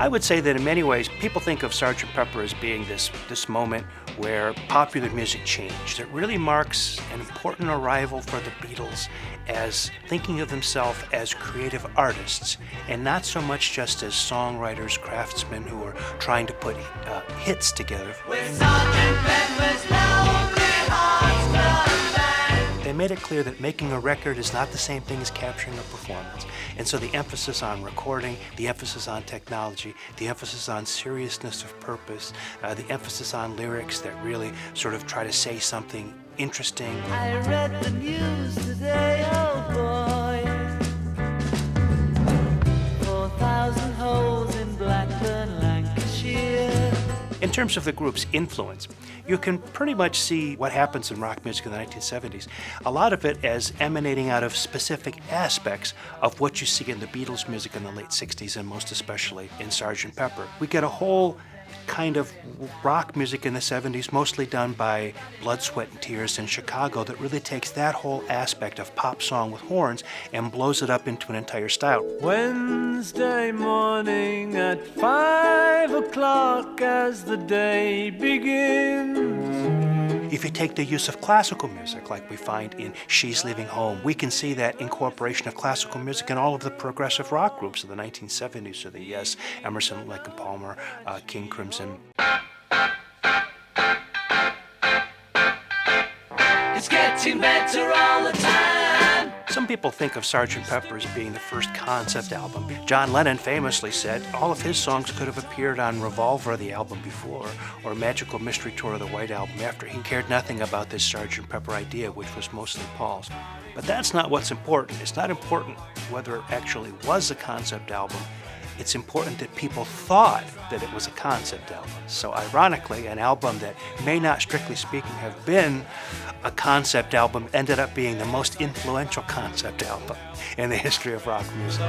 I would say that in many ways, people think of Sgt. Pepper as being this moment where popular music changed. It really marks an important arrival for the Beatles as thinking of themselves as creative artists and not so much just as songwriters, craftsmen who are trying to put hits together. They made it clear that making a record is not the same thing as capturing a performance. And so the emphasis on recording, the emphasis on technology, the emphasis on seriousness of purpose, the emphasis on lyrics that really sort of try to say something interesting. I read the news today, oh boy. 4,000 holes in Blackburn, Lancashire. In terms of the group's influence, you can pretty much see what happens in rock music in the 1970s. A lot of it as emanating out of specific aspects of what you see in the Beatles' music in the late 60s and most especially in Sgt. Pepper. We get a whole kind of rock music in the 70s, mostly done by Blood, Sweat, and Tears in Chicago, that really takes that whole aspect of pop song with horns and blows it up into an entire style. Wednesday morning at 5 o'clock as the day begins. If you take the use of classical music, like we find in She's Leaving Home, we can see that incorporation of classical music in all of the progressive rock groups of the 1970s, so the Yes, Emerson, Lake and Palmer, King Crimson. It's getting better all the time. Some people think of Sgt. Pepper as being the first concept album. John Lennon famously said all of his songs could have appeared on Revolver, the album before, or Magical Mystery Tour of the White Album after. He cared nothing about this Sgt. Pepper idea, which was mostly Paul's. But that's not what's important. It's not important whether it actually was a concept album. It's important that people thought that it was a concept album. So ironically, an album that may not, strictly speaking, have been a concept album ended up being the most influential concept album in the history of rock music.